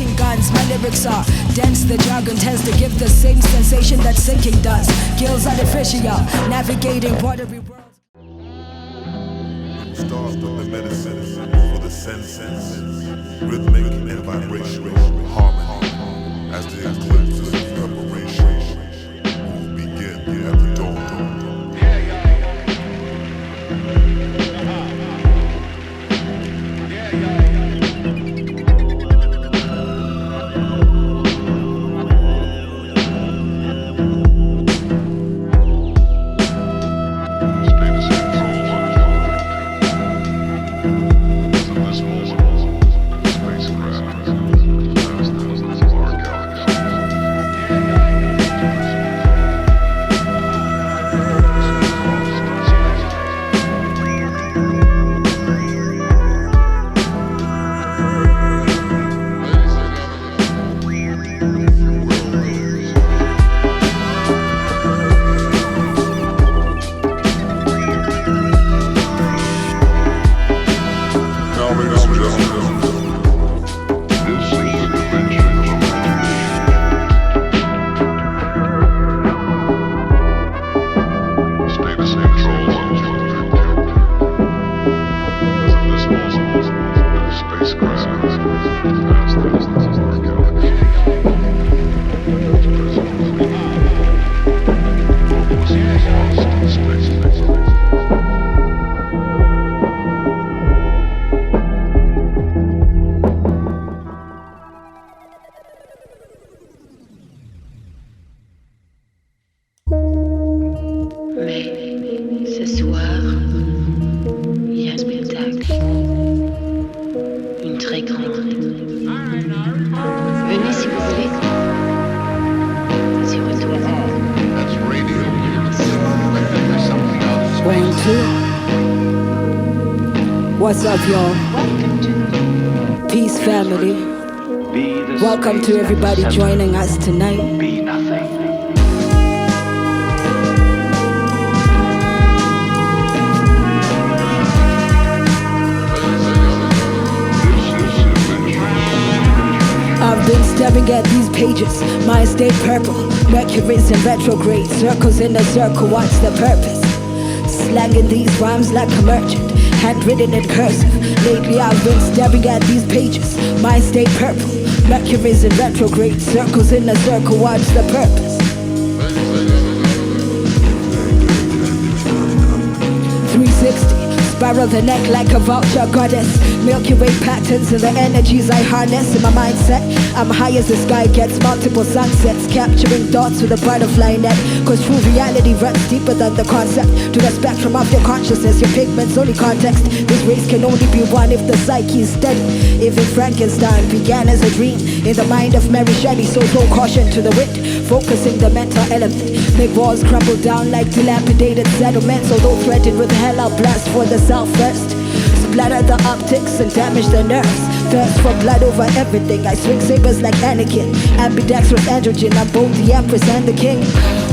making guns. My lyrics are dense, the jargon tends to give the same sensation that sinking does. Gills artificial, navigating watery worlds. Start with the medicine for the senses, rhythmic and vibrational harmony. As the eclipse is preparation, will begin at the dawn. What's up, y'all? Peace, family. Welcome to everybody joining us tonight. I've been staring at these pages, mine stayed purple. Mercury's in retrograde, circles in a circle, what's the purpose? Slanging these rhymes like a merchant, handwritten in cursive. Lately I've been staring at these pages, mine stayed purple. Mercury's in retrograde, circles in a circle, what's the purpose? 360, spiral the neck like a vulture goddess. Milky Way patterns and the energies I harness in my mindset. I'm high as the sky gets, multiple sunsets, capturing thoughts with a butterfly net. Cause true reality runs deeper than the concept. To the spectrum of your consciousness, your pigment's only context. This race can only be won if the psyche is steady. Even Frankenstein began as a dream in the mind of Mary Shelley. So throw caution to the wind, focusing the mental element. Make walls crumble down like dilapidated settlements. Although threatened with hell, I'll blast for the south first. Splatter the optics and damage the nerves. Thirst for blood over everything. I swing sabers like Anakin. Ambidextrous androgen, I'm both the empress and the king.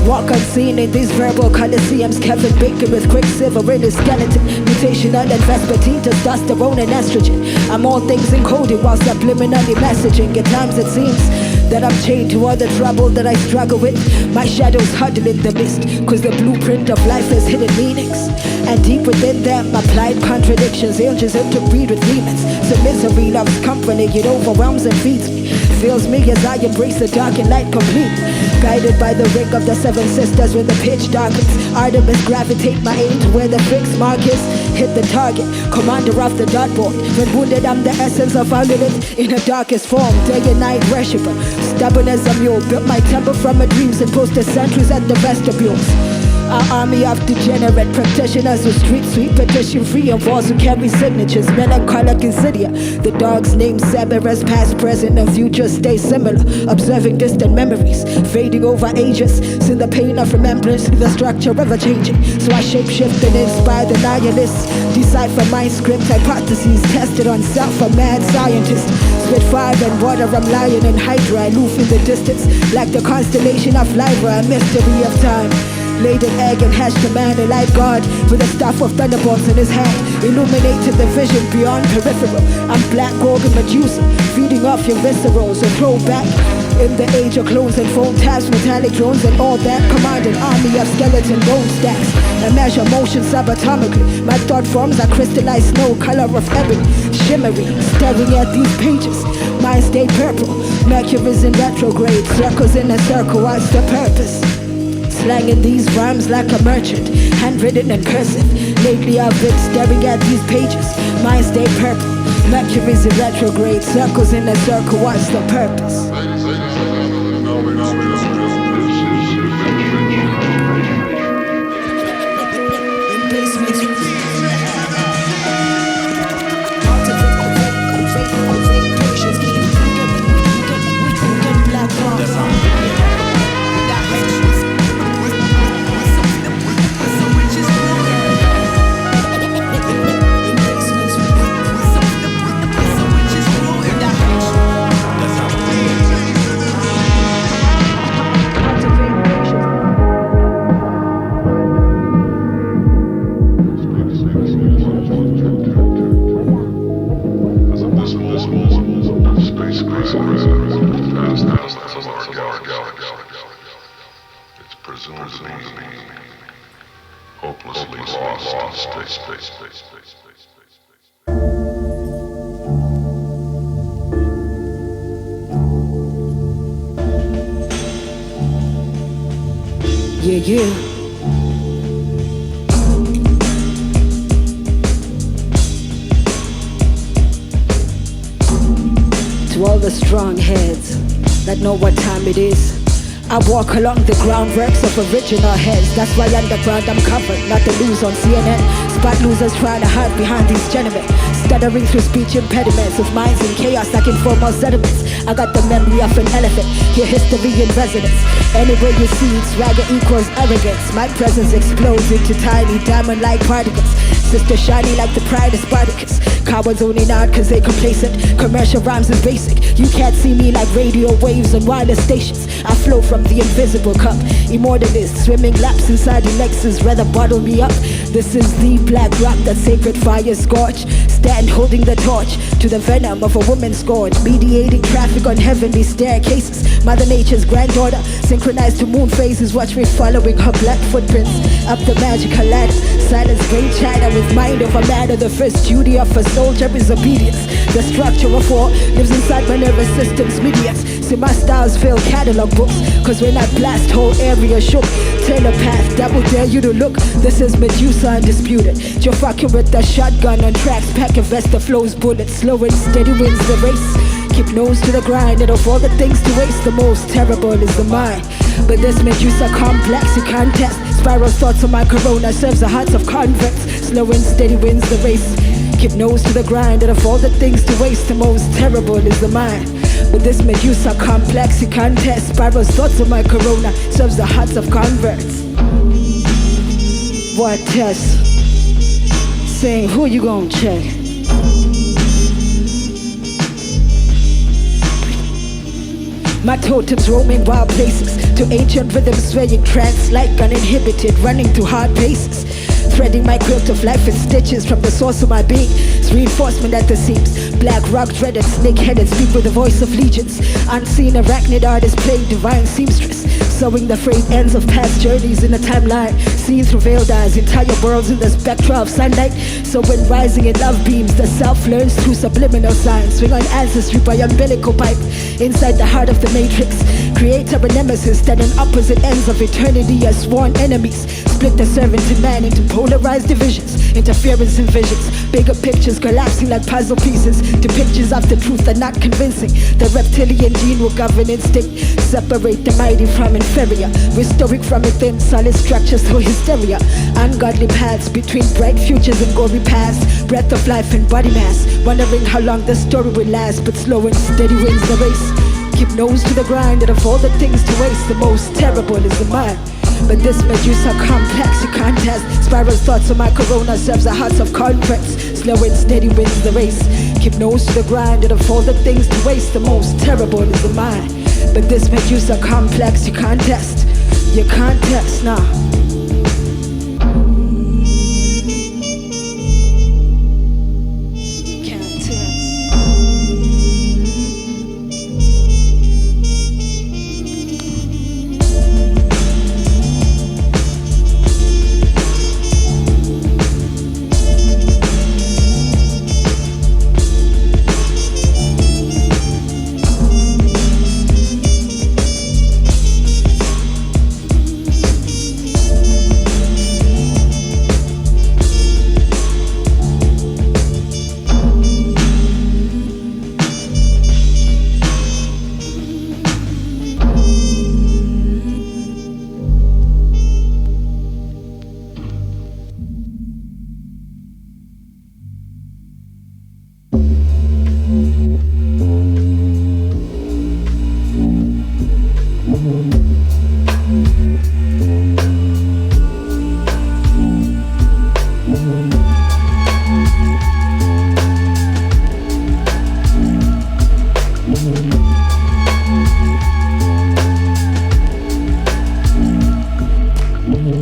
Walk unseen in these verbal coliseums. Kevin Bacon with quicksilver in his skeleton. Mutational and vespertine, testosterone and estrogen. I'm all things encoded while subliminally messaging. At times it seems that I'm chained to all the trouble that I struggle with. My shadows huddle in the mist, cause the blueprint of life has hidden meanings. And deep within them, applied contradictions. Angels interbreed with demons. So misery loves company, it overwhelms and feeds me. Fills me as I embrace the dark and light complete. Guided by the ring of the seven sisters when the pitch darkens. Artemis gravitate my aim to where the fixed mark is. Hit the target, commander of the dartboard. When wounded, I'm the essence of our Lilith in her darkest form. Day and night worshiper, stubborn as a mule. Built my temple from my dreams and posted sentries at the vestibules. Our army of degenerate practitioners who street sweep, petition free and walls who carry signatures. Melancholic insidia. The dog's name Cerberus, past, present and future stay similar. Observing distant memories, fading over ages. In the pain of remembrance, the structure ever changing. So I shapeshift and inspire the nihilists. Decipher mind script hypotheses tested on self, a mad scientist. Spit fire and water, I'm lion and hydra. Aloof in the distance, like the constellation of Lyra, a mystery of time. Laid an egg and hatched a man, a light god with a staff of thunderbolts in his hand. illuminating the vision beyond peripheral. I'm Blakrok and Medusa, feeding off your viscerals, a throwback. In the age of clones and phone taps, metallic drones and all that, command an army of skeleton bone stacks. I measure motion subatomically. My thought forms are crystallized snow, color of ebony, shimmery, staring at these pages. Mine stay purple, Mercury's in retrograde, circles in a circle, what's the purpose? Slanging these rhymes like a merchant, handwritten and cursive. Lately I've been staring at these pages. Mine stay purple, Mercury's in retrograde, circles in a circle, what's the purpose? Yeah. To all the strong heads that know what time it is, I walk along the groundworks of original heads. That's why underground I'm covered, not the news on CNN. Spot losers trying to hide behind these gentlemen, stuttering through speech impediments with minds in chaos like informal sediments. I got the memory of an elephant, hear history in resonance. Anywhere you see it, swagger equals arrogance. My presence explodes into tiny diamond-like particles. Sister shiny like the pride of Spartacus. Cowards only nod cause they complacent. Commercial rhymes is basic. You can't see me like radio waves on wireless stations. I flow from the invisible cup. Immortalist, swimming laps inside your Lexus, rather bottle me up. This is the Blakrok that sacred fire scorch. Stand holding the torch to the venom of a woman scourge, mediating traffic on heavenly staircases. Mother Nature's granddaughter, synchronized to moon phases. Watch me following her black footprints up the magical ladder. Silence great China with mind over matter. The first duty of a soldier is obedience. The structure of war lives inside my nervous system's medians. See my styles fill catalog books, cause when I blast whole area shook. Telepath that will dare you to look. This is Medusa undisputed. You're fucking with the shotgun on tracks. Pack a vest that flows bullets. Slow and steady wins the race. Keep nose to the grind, and of all the things to waste, the most terrible is the mind. But this Medusa complex you can't test. Spiral thoughts on my corona serves the hearts of convicts. Slow and steady wins the race. Keep nose to the grind, and of all the things to waste, the most terrible is the mind. But this Medusa complex you can't test. Spiral thoughts on my corona serves the hearts of converts. What test? Saying who you gon' check? My totems roaming wild places, to ancient rhythms swaying trance like uninhibited, running through hard paces. Threading my quilt of life in stitches from the source of my being. It's reinforcement at the seams. Blakrok dreaded, snake-headed, speak with the voice of legions. Unseen arachnid artist playing divine seamstress, sewing the frayed ends of past journeys in a timeline. Seen through veiled eyes, entire worlds in the spectra of sunlight. So when rising in love beams, the self learns through subliminal signs. Swing on ancestry by umbilical pipe, inside the heart of the matrix. Creator and nemesis stand on opposite ends of eternity as sworn enemies. Split the servant in man into polarized divisions. Interference in visions, bigger pictures collapsing like puzzle pieces. Depictions of the truth are not convincing. The reptilian gene will govern instinct. Separate the mighty from inferior, restoring from within solid structures through hysteria. Ungodly paths between bright futures and gory paths. Breath of life and body mass, wondering how long the story will last. But slow and steady wins the race. Keep nose to the grind, and of all the things to waste, the most terrible is the mind. But this Medusa complex you can't test. Spiral thoughts on my corona serves the hearts of converts. Slow and steady wins the race. Keep nose to the grind, and of all the things to waste, the most terrible is the mind. But this Medusa complex you can't test. You can't test, nah.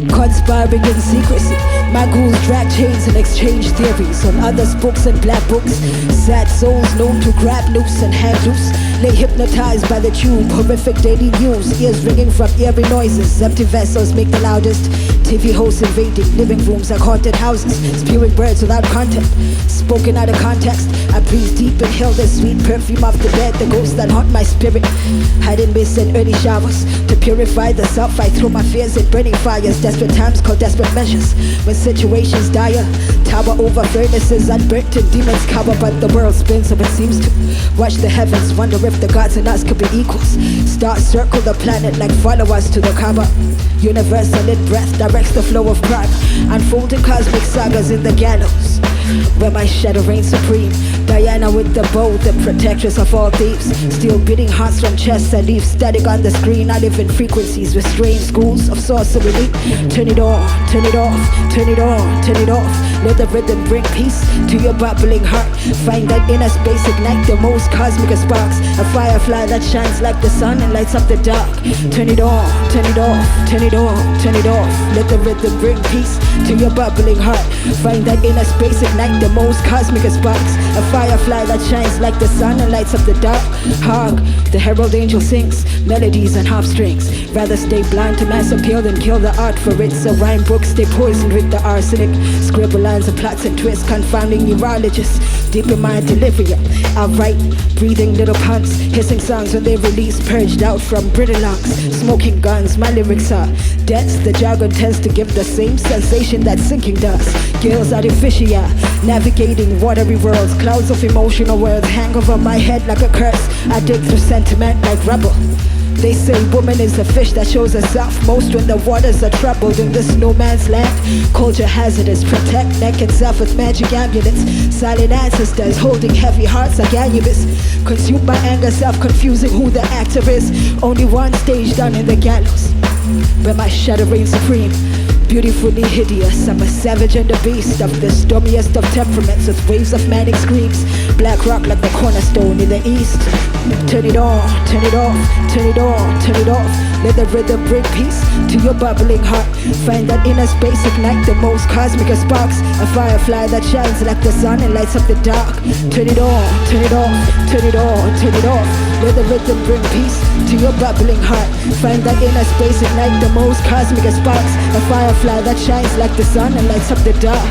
Conspiring in secrecy, my ghouls drag chains and exchange theories on others' books and black books. Sad souls known to grab loose and hang loose, lay hypnotized by the tube. Horrific daily news, ears ringing from eerie noises. Empty vessels make the loudest. TV hosts invading living rooms like haunted houses, spewing words without content, spoken out of context. I breathe deep, inhale the sweet perfume of the dead, the ghosts that haunt my spirit. Hiding mist and early showers to purify the self. I throw my fears in burning fires. Desperate times call desperate measures. When situations dire, tower over furnaces unburnt and demons cover, but the world spins so it seems to. Watch the heavens, wonder if the gods and us could be equals. Stars circle the planet like followers to the Kaaba. Universal lit breath directs the flow of crime, unfolding cosmic sagas in the gallows, where my shadow reigns supreme. Diana with the bow, the protectress of all thieves. Still beating hearts from chests I leave static on the screen. I live in frequencies with strange schools of sorcery. Turn it on, turn it off, turn it on, turn it off. Let the rhythm bring peace to your bubbling heart. Find that inner space, ignite the most cosmic of sparks. A firefly that shines like the sun and lights up the dark. Turn it on, turn it off, turn it on, turn it off. Let the rhythm bring peace to your bubbling heart. Find that inner space, ignite the most cosmic of sparks. A firefly that shines like the sun and lights up the dark. Hark, the herald angel sings melodies and half strings. Rather stay blind to mass appeal than kill the art for it. So rhyme books stay poisoned with the arsenic. Scribble lines and plots and twists, confounding neurologists. Deep in my delivery, I write breathing little puns, hissing songs when they release, purged out from brittle lungs. Smoking guns, my lyrics are dense. The jargon tends to give the same sensation that sinking does. Gales artificia, navigating watery worlds. Clouds of emotional words hang over my head like a curse. I dig through sentiment like rubble. They say woman is a fish that shows herself most when the waters are troubled in this no man's land. Culture hazardous, protect neck and self with magic amulets. Silent ancestors holding heavy hearts like anubis. Consumed by anger, self-confusing who the actor is. Only one stage done in the gallows, where my shadow reigns supreme. Beautifully hideous, I'm a savage and a beast of the stormiest of temperaments with waves of manic screams. Blakrok like the cornerstone in the east. Turn it on, turn it off, turn it on, turn it off. Let the rhythm bring peace to your bubbling heart. Find that inner space, ignite the most cosmic of sparks. A firefly that shines like the sun and lights up the dark. Turn it on, turn it off, turn it on, turn it off. Let the rhythm bring peace to your bubbling heart. Find that inner space, ignite the most cosmic of sparks. A firefly that shines like the sun and lights up the dark.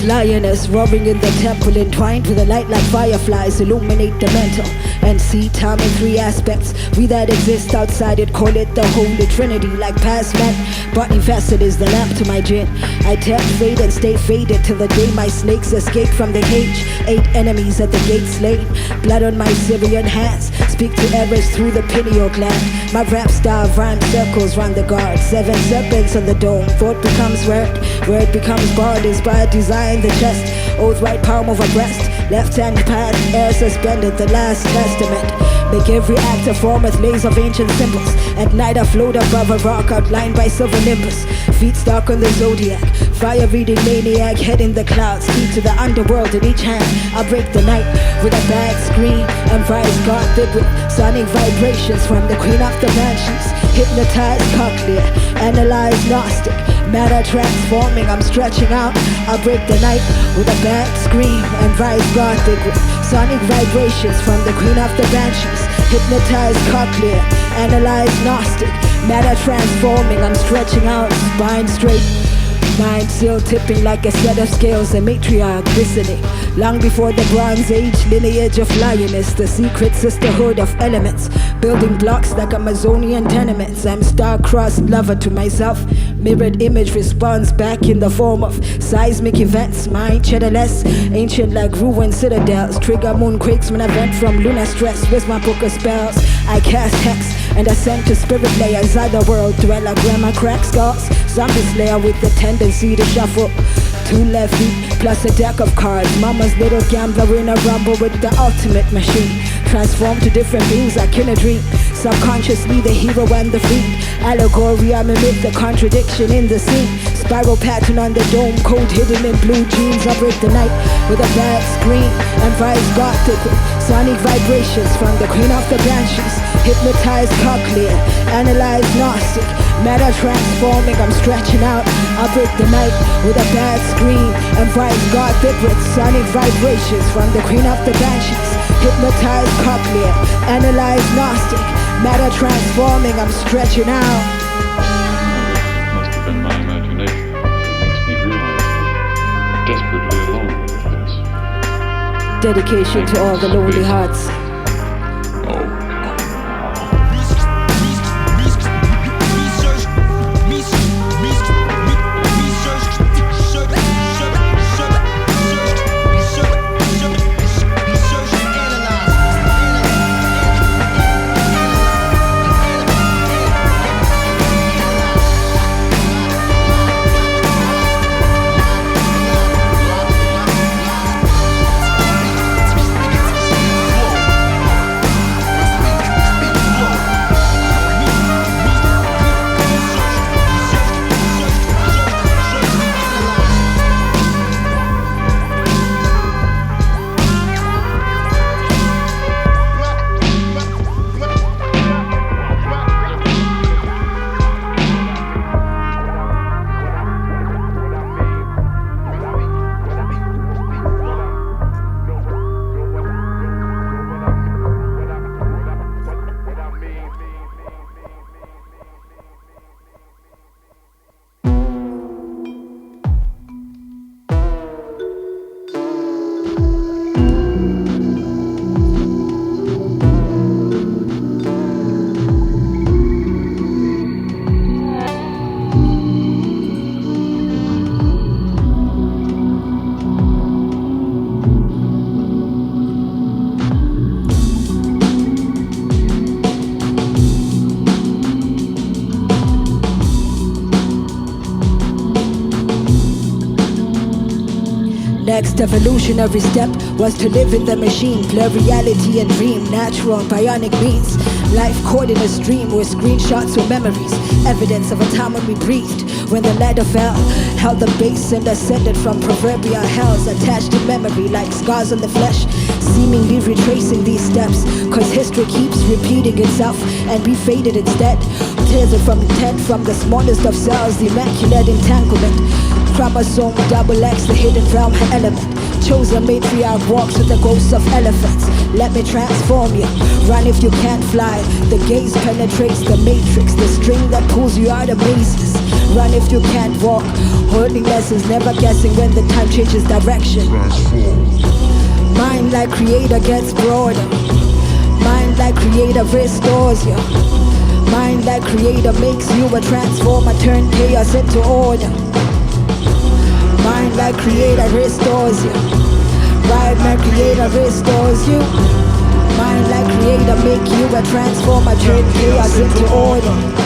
Lioness roaring in the temple, entwined with a light like fireflies, illuminate the mental and see time in three aspects. We that exist outside it, call it the holy Trinity. Like past men, body facet is the lamp to my gin. I tempt fate and stay faded till the day my snakes escape from the cage. 8 enemies at the gate slain, blood on my Syrian hands. Speak to errors through the pineal gland. My rap style rhyme circles round the guard. 7 serpents on the dome, thought becomes word, word becomes bodies by design. The chest, oath right palm over breast, left hand pad, air suspended, the last testament. Make every act a form with lays of ancient symbols. At night I float above a rock outlined by silver nimbus. Feet stuck on the zodiac, fire reading maniac, head in the clouds, key to the underworld in each hand. I break the night with a bad scream and rise gothic with sonic vibrations from the queen of the mansions. Hypnotized cochlea, analyze gnostic, matter transforming, I'm stretching out. I break the night with a bad scream and rise gothic with Sonic vibrations from the queen of the banshees. Hypnotized cochlear, analyze gnostic. Matter transforming, I'm stretching out, spine straight. Mind still tipping like a set of scales, a matriarch glistening. Long before the Bronze Age, lineage of lioness, the secret sisterhood of elements. Building blocks like Amazonian tenements. I'm star-crossed lover to myself. Mirrored image responds back in the form of seismic events. Mind cheddarless, ancient like ruined citadels. Trigger moonquakes when I vent from lunar stress. With my book of spells, I cast hex and ascend to spirit layers. Other world dweller, grandma crack scars. Zombie slayer with the tendency to shuffle. 2 left feet plus a deck of cards. Mama's little gambler in a rumble with the ultimate machine. Transform to different beings like in a dream. Subconsciously the hero and the fiend. Allegory, I mimic the contradiction in the scene. Spiral pattern on the dome, code hidden in blue jeans. I break the night with a bad screen and vice gothic with sonic vibrations from the queen of the banshees. Hypnotized cochlear, analyze gnostic. Matter transforming, I'm stretching out. I break the night with a bad screen and vice gothic with sonic vibrations from the queen of the banshees. Hypnotized cochlear, analyze gnostic. Matter transforming, I'm stretching out. Must have been my imagination. It makes me realize I'm desperately alone with this. Dedication to all the lonely hearts. Next evolutionary step was to live in the machine. Blur reality and dream, natural and bionic means. Life caught in a stream where screenshots were memories. Evidence of a time when we breathed. When the ladder fell, held the base and ascended from proverbial hells. Attached to memory like scars on the flesh. Seemingly retracing these steps. Cause history keeps repeating itself and we faded instead. Tears from intent from the smallest of cells. The immaculate entanglement. Chromosome double X, the hidden realm element. Chosen matriarch walks with the ghosts of elephants. Let me transform you. Run if you can't fly. The gaze penetrates the matrix. The string that pulls you out of mazes. Run if you can't walk. Holding lessons, never guessing when the time changes direction. Mind like creator gets broader. Mind like creator restores you. Mind like creator makes you a transformer. Turn chaos into order. Mind like creator restores you. Ride like creator restores you. Mind like creator make you a transformer. Turn chaos into order.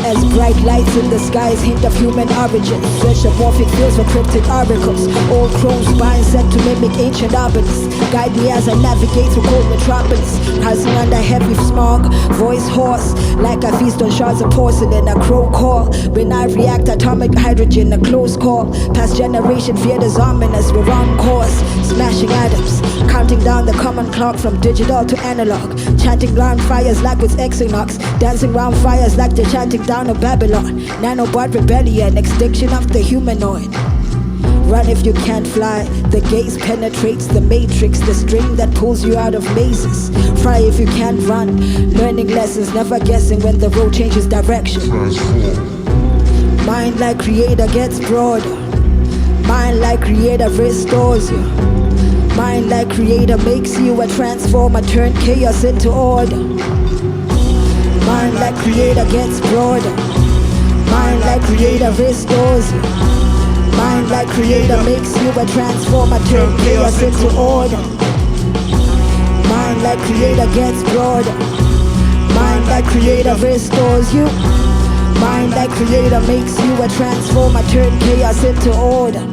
As bright lights in the skies hint of human origin. Search the morphic fields for cryptic oracles. Old chrome spines set to mimic ancient obelisks. Guide me as I navigate through cold metropolis. Rising under heavy smog, voice hoarse. Like I feast on shards of porcelain, a crow call. When I react, atomic hydrogen, a close call. Past generation feared as ominous, we're on course. Smashing atoms, counting down the common clock from digital to analog. Chanting round fires like it's equinox. Dancing round fires like they're chanting down of Babylon. Nanobot rebellion, extinction of the humanoid. Run if you can't fly. The gaze penetrates the matrix, the string that pulls you out of mazes. Fly if you can't run. Learning lessons, never guessing when the road changes direction. Mind like creator gets broader. Mind like creator restores you. Mind like creator makes you a transformer, turn chaos into order. Mind like creator gets broader. Mind like creator restores you. Mind like creator makes you a transformer, turn chaos into order. Mind like creator gets broader. Mind like creator restores you. Mind like creator makes you a transformer, turn chaos into order.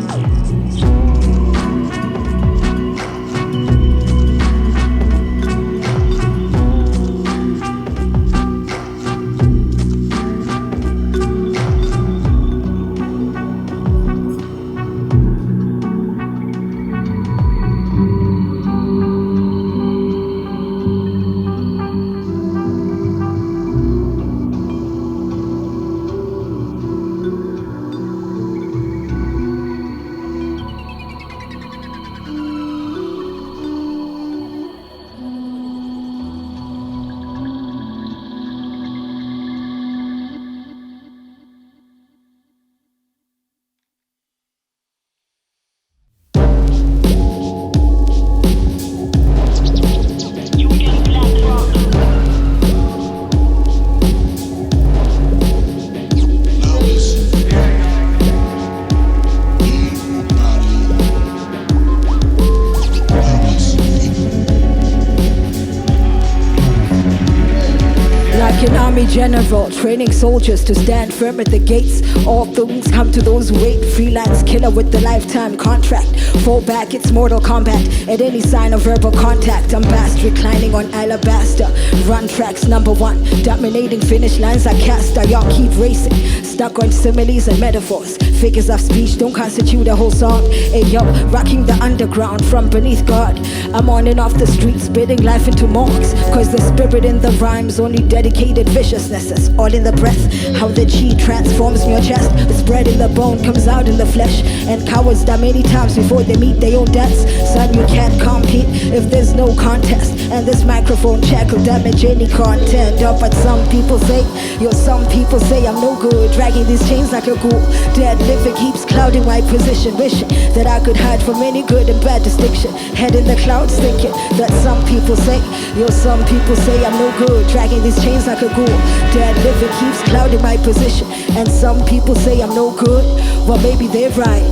General, training soldiers to stand firm at the gates. All things come to those who wait. Freelance killer with the lifetime contract. Fall back, it's Mortal Kombat. At any sign of verbal contact, I'm vast, reclining on alabaster. Run tracks #1, dominating finish lines I cast. I y'all keep racing, stuck on similes and metaphors. Figures of speech don't constitute a whole song. Hey yo, rocking the underground from beneath God. I'm on and off the streets, spitting life into monks. Cause the spirit in the rhymes only dedicated viciousnesses. All in the breath, how the chi transforms your chest. It's bred in the bone, comes out in the flesh. And cowards die many times before they meet their own deaths. Son, you can't compete if there's no contest. And this microphone check will damage any content. Oh, but some people say, yo, some people say I'm no good. Dragging these chains like a ghoul. Dead living keeps clouding my position. Wishing that I could hide from any good and bad distinction. Head in the clouds thinking that some people say, yo, some people say I'm no good. Dragging these chains like a ghoul. Dead living keeps clouding my position. And some people say I'm no good. Well, maybe they're right.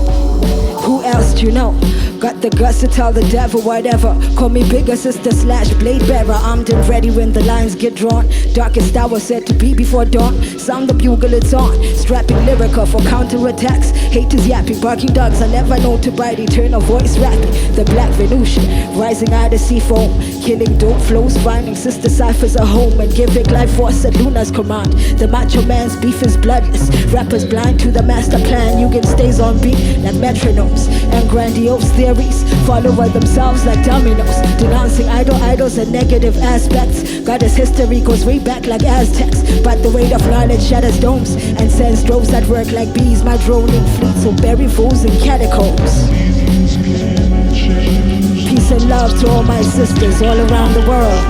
Who else do you know? Got the guts to tell the devil whatever. Call me bigger sister / blade bearer. Armed and ready when the lines get drawn. Darkest hour said to be before dawn. Sound the bugle, it's on. Strapping lyrical for counterattacks. Haters yapping, barking dogs are never known to bite. Eternal voice rapping. The black Venusian, rising out of sea foam. Killing dope flows, finding sister ciphers a home. And giving life force at Luna's command. The macho man's beef is bloodless. Rappers blind to the master plan. Yugen stays on beat like metronomes. And grandiose theories follow themselves like dominoes. Denouncing idols and negative aspects. Goddess history goes way back like Aztecs. But the weight of knowledge shatters domes and sends droves that work like bees. My droning fleets will bury fools in catacombs. Peace and love to all my sisters all around the world.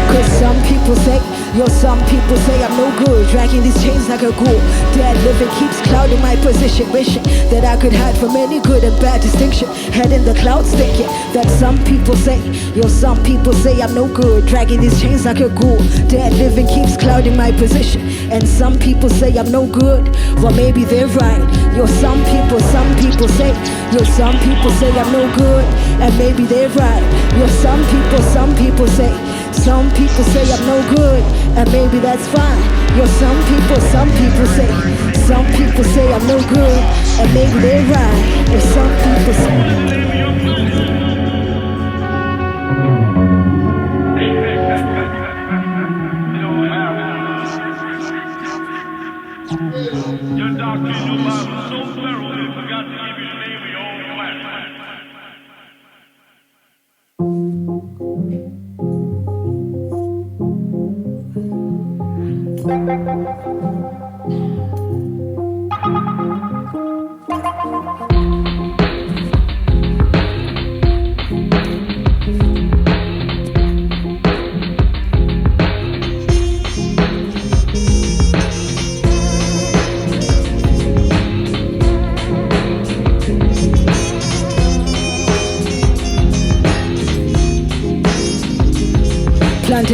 Cause some people say, yo, some people say I'm no good. Dragging these chains like a ghoul. Dead living keeps clouding my position. Wishing that I could hide from any good and bad distinction. Head in the clouds thinking that some people say, yo, some people say I'm no good. Dragging these chains like a ghoul. Dead living keeps clouding my position. And some people say I'm no good. Well, maybe they're right. Yo, some people say, yo, some people say I'm no good. And maybe they're right. Yo, some people say, some people say I'm no good, and maybe that's fine. Yo, some people say I'm no good, and maybe they're right. Yo, some people say. Your doctor in your Bible was so thorough they forgot to give you the name of your own class. Planted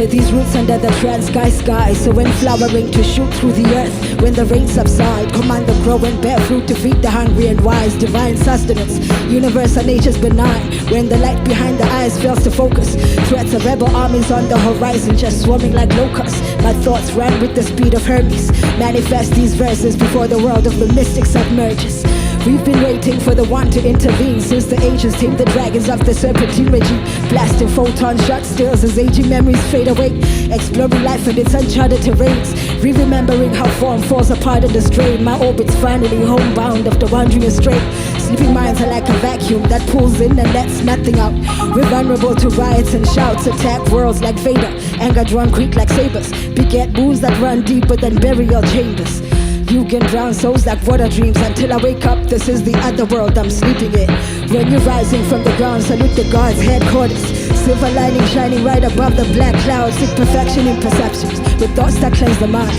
these roots under the trance sky. So when flowering to shoot through the earth, when the rain subside, command the grow and bear fruit to feed the hungry and wise. Divine sustenance, universal nature's benign. When the light behind the eyes fails to focus, threats of rebel armies on the horizon, just swarming like locusts. My thoughts run with the speed of Hermes. Manifest these verses before the world of the mystic submerges. We've been waiting for the one to intervene since the ages tamed the dragons of the serpentine regime. Blasting photon shot stills as aging memories fade away. Exploring life and its uncharted terrains. Remembering how form falls apart in the strain. My orbit's finally homebound after wandering astray. Sleeping minds are like a vacuum that pulls in and lets nothing out. We're vulnerable to riots and shouts. Attack worlds like Vader. Anger drawn quick like sabers. Beget wounds that run deeper than burial chambers. Yugen drown souls like water dreams. Until I wake up, this is the other world I'm sleeping in. When you're rising from the ground, salute the God's headquarters. Silver lining shining right above the black clouds. Seek perfection in perceptions with thoughts that cleanse the mind.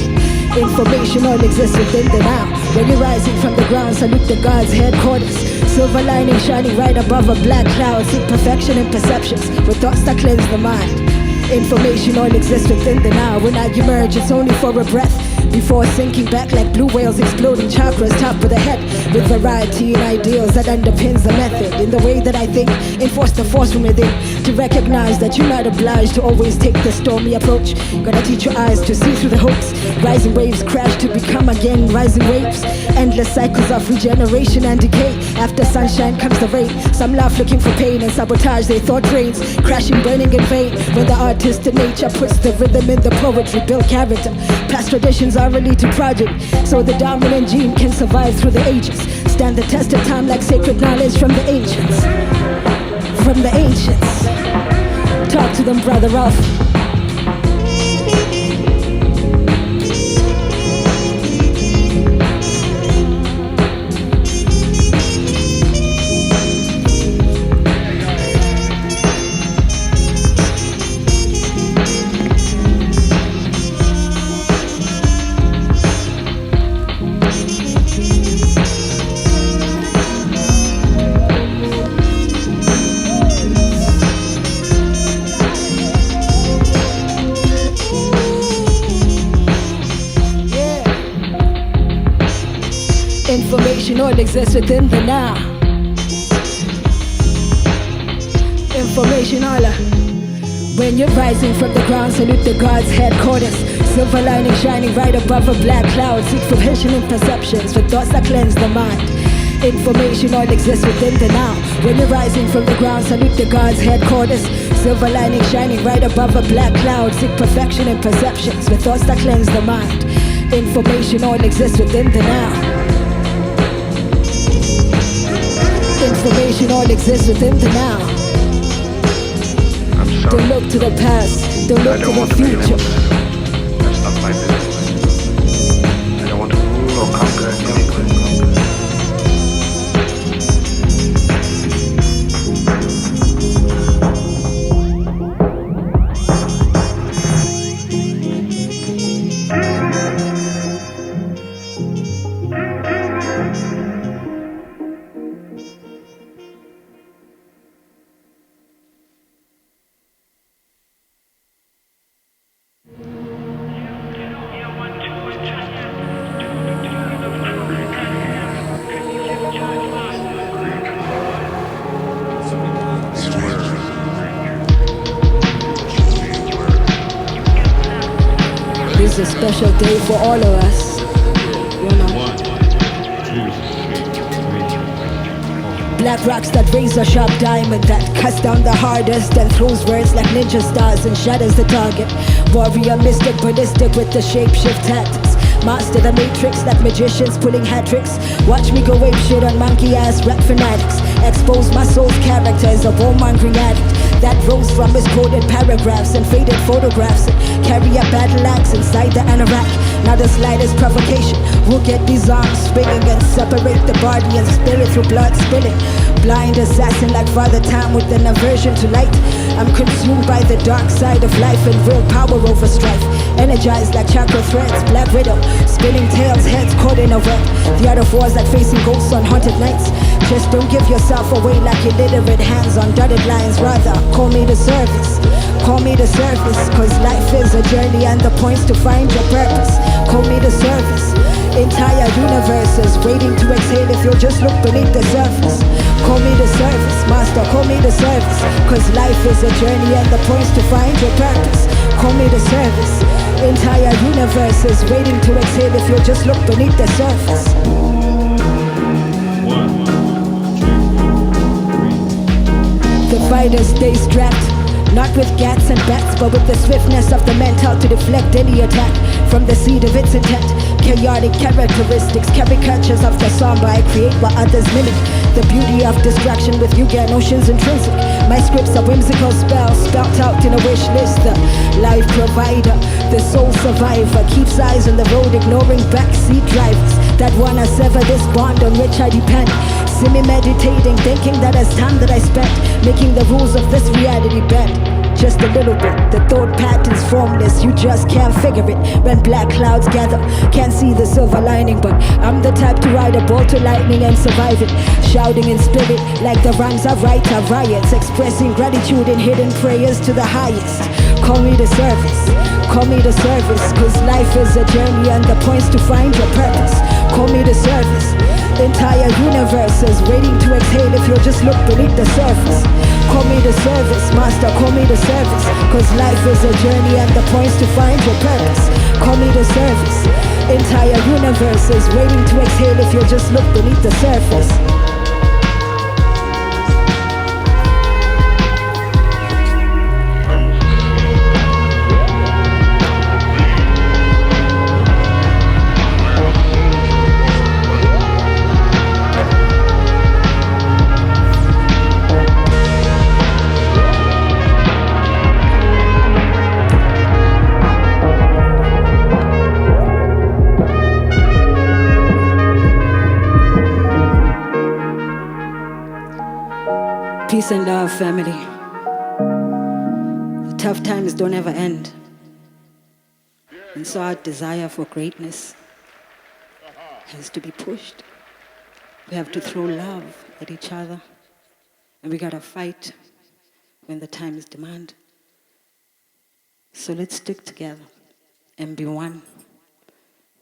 Information all exists within the now. When you're rising from the ground, salute the God's headquarters. Silver lining shining right above a black cloud. Seek perfection in perceptions with thoughts that cleanse the mind. Information all exists within the now. When I emerge, it's only for a breath. Before sinking back like blue whales exploding chakras top of the head. With variety and ideals that underpins the method. In the way that I think, enforce the force from within. To recognize that you're not obliged to always take the stormy approach. Gotta teach your eyes to see through the hopes. Rising waves crash to become again rising waves. Endless cycles of regeneration and decay. After sunshine comes the rain. Some laugh looking for pain and sabotage their thought trains. Crashing, burning in vain. When the artist in nature puts the rhythm in the poetry, build character. Past traditions are released to project, so the dominant gene can survive through the ages. Stand the test of time like sacred knowledge from the ancients. From the ancients. Talk to them, brother Ralph. Information all exists within the now. Information all. When you're rising from the ground, salute the God's headquarters. Silver lining shining right above a black cloud. Seek perfection in perceptions with thoughts that cleanse the mind. Information all exists within the now. When you're rising from the ground, salute the God's headquarters. Silver lining shining right above a black cloud. Seek perfection in perceptions with thoughts that cleanse the mind. Information all exists within the now. Information all exists within the now. I'm sorry. Don't look to the past, don't look to the future. That's not my business. I don't want to rule or conquer anyone. This is a special day for all of us. You know. Black rocks that raise a sharp diamond that cuts down the hardest and throws words like ninja stars and shatters the target. Warrior mystic ballistic with the shape shift tactics. Master the matrix like magicians pulling hat tricks. Watch me go ape shit on monkey ass rap fanatics. Expose my soul's character as a warmongering addict that rose from his quoted paragraphs and faded photographs, and carry a battle axe inside the anorak. Not the slightest provocation will get these arms swinging and separate the body and spirit through blood spilling. Blind assassin like Father Time with an aversion to light. I'm consumed by the dark side of life and real power over strife. Energized like chakra threads, black widow, spinning tails, heads caught in a web. The art of war is like facing ghosts on haunted nights. Just don't give yourself away like illiterate hands on dotted lines. Rather, call me to service. Call me to service, cause life is a journey and the points to find your purpose. Call me to service. Entire universes waiting to exhale if you'll just look beneath the surface. Call me to service, master, call me to service, cause life is a journey and the points to find your purpose. Call me to service. Entire universes waiting to exhale if you'll just look beneath the surface. The fighters stay strapped, not with gats and bats, but with the swiftness of the mental to deflect any attack from the seed of its intent. Chaotic characteristics, caricatures of the somber I create while others mimic. The beauty of distraction with Yugen oceans intrinsic. My scripts are whimsical spells spelt out in a wish list. The life provider, the soul survivor, keeps eyes on the road, ignoring backseat drivers that wanna sever this bond on which I depend. See me meditating, thinking that it's time that I spent making the rules of this reality bend. Just a little bit, the thought pattern's formless, you just can't figure it. When black clouds gather, can't see the silver lining, but I'm the type to ride a bolt to lightning and survive it. Shouting in spirit, like the rhymes I write are riots, expressing gratitude in hidden prayers to the highest. Call me to service, call me to service, cause life is a journey and the points to find your purpose. Call me to service. Entire universes waiting to exhale if you'll just look beneath the surface. Call me to service, master, call me to service, cause life is a journey and the points to find your purpose. Call me to service. Entire universes waiting to exhale if you'll just look beneath the surface. Peace and love, family. The tough times don't ever end. And so our desire for greatness has to be pushed. We have to throw love at each other. And we gotta fight when the times demand. So let's stick together and be one.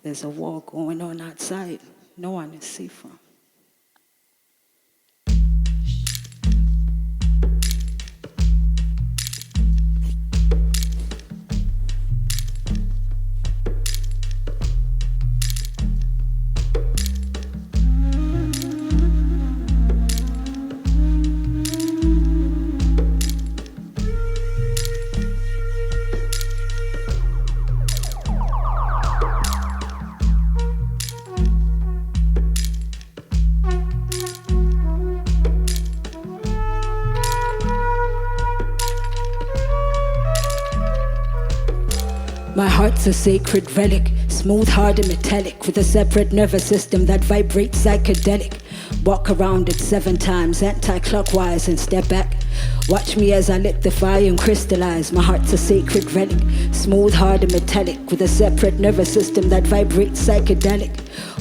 There's a war going on outside. No one is safer. My heart's a sacred relic, smooth, hard and metallic, with a separate nervous system that vibrates psychedelic. Walk around it 7 times, anti-clockwise and step back. Watch me as I lit the fire and crystallize. My heart's a sacred relic, smooth, hard and metallic, with a separate nervous system that vibrates psychedelic.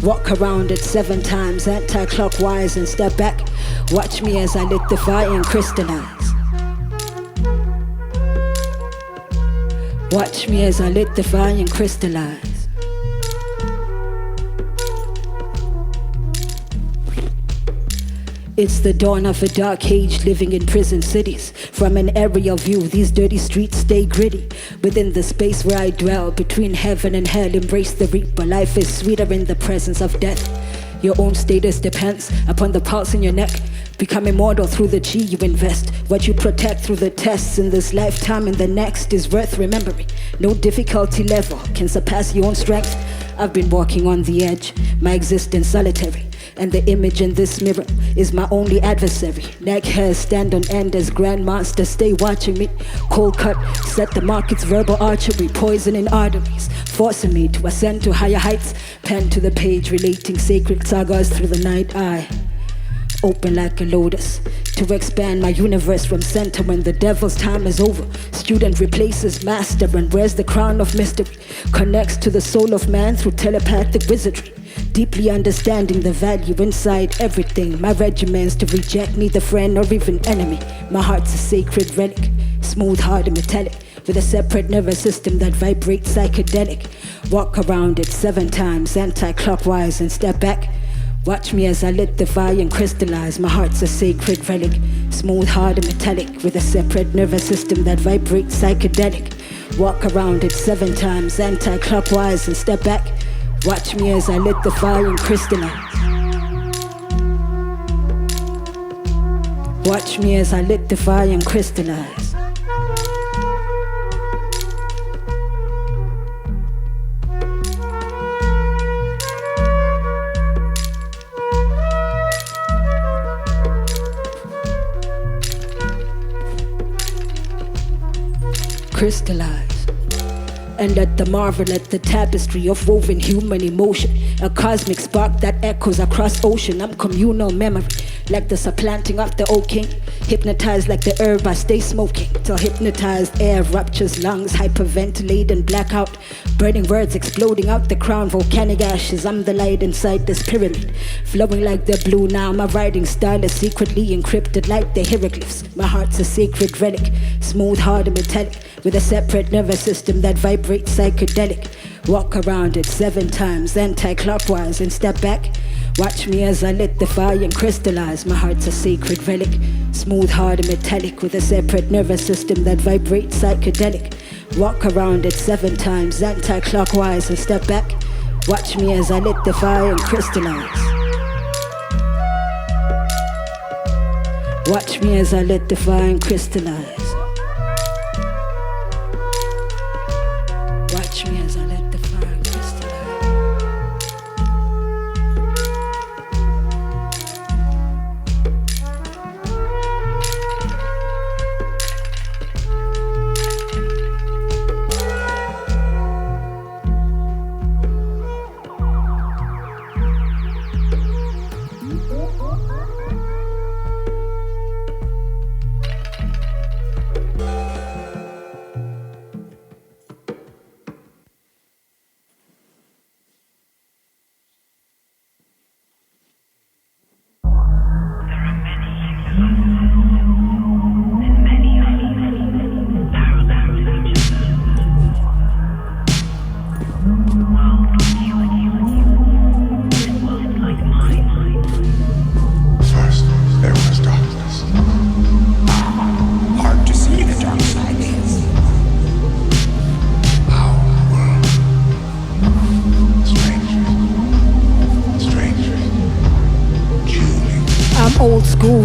Walk around it 7 times, anti-clockwise and step back. Watch me as I lit the fire and crystallize. Watch me as I lit the fire and crystallize. It's the dawn of a dark age living in prison cities. From an aerial view, these dirty streets stay gritty. Within the space where I dwell, between heaven and hell, embrace the reaper. Life is sweeter in the presence of death. Your own status depends upon the pulse in your neck. Become immortal through the G you invest. What you protect through the tests in this lifetime and the next is worth remembering. No difficulty level can surpass your own strength. I've been walking on the edge, my existence solitary. And the image in this mirror is my only adversary. Neck hairs stand on end as grandmaster stay watching me. Cold cut, set the market's verbal archery, poisoning arteries, forcing me to ascend to higher heights. Pen to the page, relating sacred sagas through the night. I open like a lotus to expand my universe from center when the devil's time is over. Student replaces master and wears the crown of mystery. Connects to the soul of man through telepathic wizardry. Deeply understanding the value inside everything. My regiments to reject neither friend or even enemy. My heart's a sacred relic, smooth, hard and metallic, with a separate nervous system that vibrates psychedelic. Walk around it 7 times anti-clockwise and step back. Watch me as I lit the fire and crystallize. My heart's a sacred relic, smooth, hard and metallic, with a separate nervous system that vibrates psychedelic. Walk around it 7 times anti-clockwise and step back. Watch me as I lit the fire and crystallize. Watch me as I lit the fire and crystallize. Crystallize. And let the marvel at the tapestry of woven human emotion. A cosmic spark that echoes across ocean. I'm communal memory, like the supplanting of the old king. Hypnotized like the herb I stay smoking, till hypnotized air ruptures lungs, hyperventilate and blackout. Burning words exploding out the crown, volcanic ashes. I'm the light inside this pyramid, flowing like the blue now. My writing style is secretly encrypted like the hieroglyphs. My heart's a sacred relic, smooth, hard and metallic, with a separate nervous system that vibrates psychedelic. Walk around it 7 times anti-clockwise and step back. Watch me as I lit the fire and crystallize. My heart's a sacred relic, smooth, hard and metallic, with a separate nervous system that vibrates psychedelic. Walk around it 7 times anti-clockwise and step back. Watch me as I lit the fire and crystallize. Watch me as I lit the fire and crystallize. Watch me as I let the fire crystallize.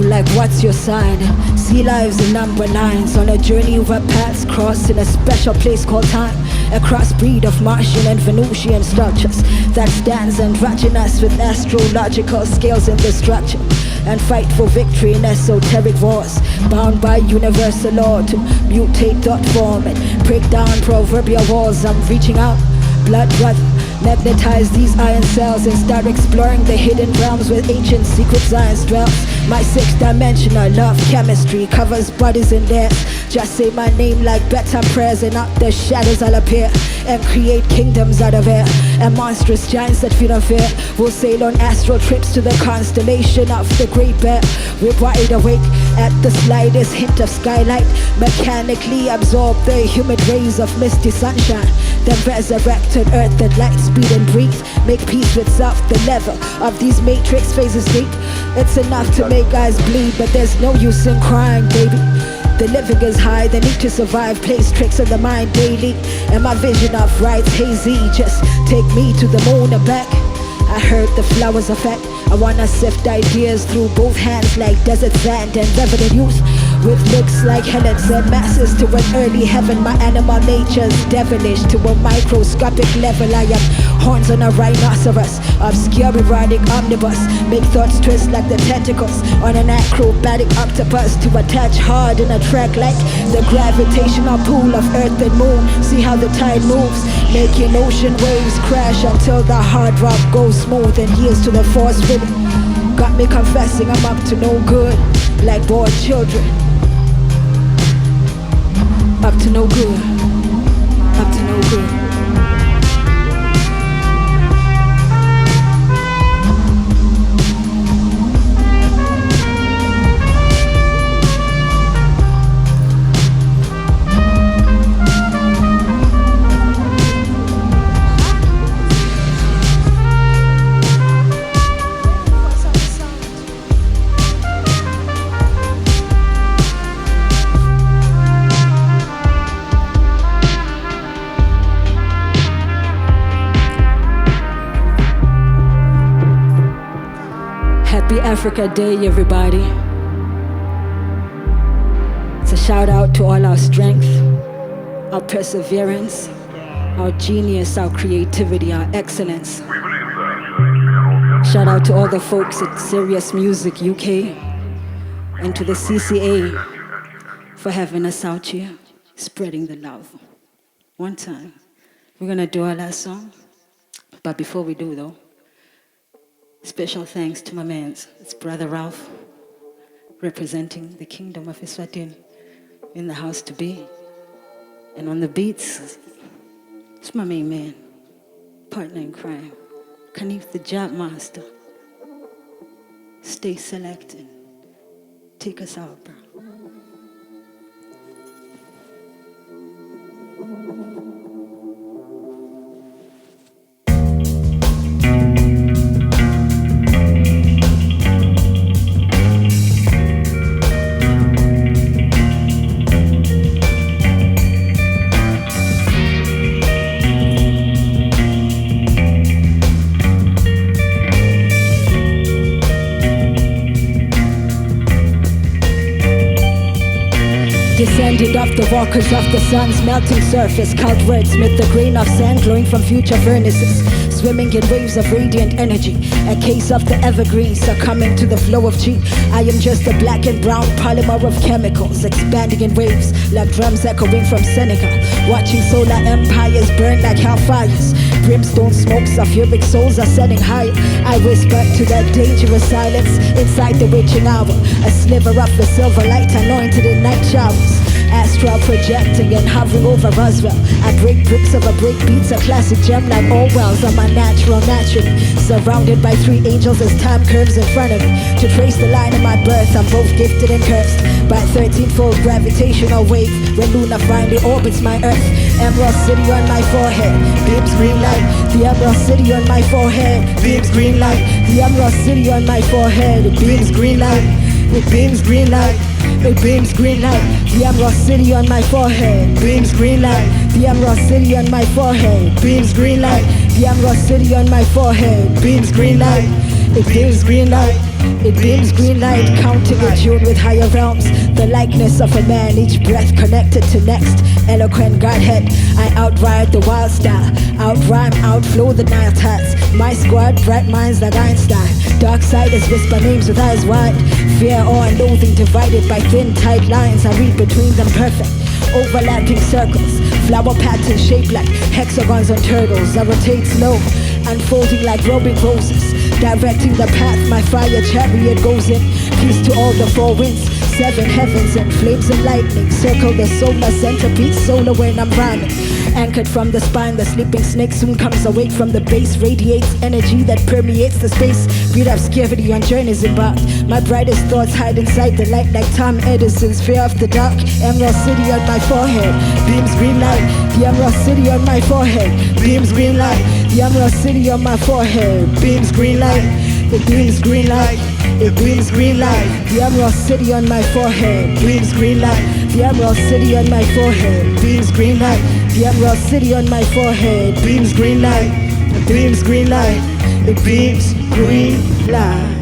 Like what's your sign? Sea lives in number 9s, on a journey where paths cross in a special place called time. A crossbreed of Martian and Venusian structures that stands androgynous with astrological scales in the structure, and fight for victory in esoteric wars, bound by universal law to mutate thought form and break down proverbial walls. I'm reaching out, blood brother. Magnetize these iron cells and start exploring the hidden realms where ancient secret science dwells. My 6th dimension, I love chemistry, covers bodies in there. Just say my name like bedtime prayers, and out the shadows I'll appear and create kingdoms out of air. And monstrous giants that feel no fear will sail on astral trips to the constellation of the Great Bear. We're wide awake at the slightest hint of skylight, mechanically absorb the humid rays of misty sunshine, then resurrect an earth that lights speed and breathe. Make peace with self, the level of these matrix phases deep. It's enough to make eyes bleed, but there's no use in crying, baby. The living is high, the need to survive plays tricks on the mind daily. And my vision of right's hazy, just take me to the moon and back. I heard the flowers effect. I wanna sift ideas through both hands like desert sand and revenant youth. With looks like Helen's and masses to an early heaven. My animal nature's devilish to a microscopic level. I am horns on a rhinoceros. Obscure erotic omnibus, make thoughts twist like the tentacles on an acrobatic octopus to attach hard in a track like the gravitational pull of earth and moon. See how the tide moves, making ocean waves crash until the hard rock goes smooth and yields to the force rhythm. Got me confessing I'm up to no good, like bored children. Up to no good, up to no good. Happy Africa Day, everybody. It's a shout out to all our strength, our perseverance, our genius, our creativity, our excellence. Shout out to all the folks at Serious Music UK and to the CCA for having us out here, spreading the love. One time, we're gonna do our last song, but before we do though, special thanks to my man, it's Brother Ralph, representing the Kingdom of Eswatini in the house to be. And on the beats, it's my main man, partner in crime, Khanif the Job Master. Stay selected. Take us out, bro. Descended off the walkers of the sun's melting surface, called wordsmith, the grain of sand glowing from future furnaces, swimming in waves of radiant energy, a case of the evergreen succumbing to the flow of chi. I am just a black and brown polymer of chemicals, expanding in waves like drums echoing from Senegal, watching solar empires burn like hellfires. Brimstone smokes of uric souls are setting higher. I whisper to that dangerous silence inside the witching hour, a sliver of the silver light anointed in night showers. Astral projecting and hovering over Roswell. I break bricks of a break beats, a classic gem like Orwell's. I'm a natural naturally, surrounded by three angels as time curves in front of me. To trace the line of my birth, I'm both gifted and cursed by 13-fold gravitational wave. When Luna finally orbits my earth, Emerald City on my forehead, beams green light. The Emerald City on my forehead, beams green light. The Emerald City on my forehead, it beams green light. It beams green light. It beams green light. The Emerald City on my forehead, beams green light. The Emerald City on my forehead, beams green light. The Emerald City on my forehead, beams green light. It beams green light. It beams green light, counting a tune with higher realms. The likeness of a man, each breath connected to next. Eloquent Godhead, I outride the wild style. Outrhyme, outflow the Nile tides. My squad, bright minds like Einstein. Dark siders whisper names with eyes wide. Fear, awe, and loathing divided by thin, tight lines. I read between them perfect, overlapping circles. Flower patterns shaped like hexagons on turtles. I rotate slow, unfolding like robing roses. Directing the path, my fire chariot goes in. Peace to all the four winds, seven heavens and flames and lightning. Circle the solar centerpiece, solar when I'm rhyming. Anchored from the spine, the sleeping snake soon comes awake from the base. Radiates energy that permeates the space. Read obscurity on journeys embarked. My brightest thoughts hide inside the light like Tom Edison's fear of the dark. Emerald City on my forehead, beams green light. The Emerald City on my forehead, beams green light. The Emerald City on my forehead, beams green light. It beams green light. It beams green light. The Emerald City on my forehead, beams green light. The Emerald City on my forehead, beams green light. The Emerald City on my forehead, beams green light. It beams green light. It beams green light.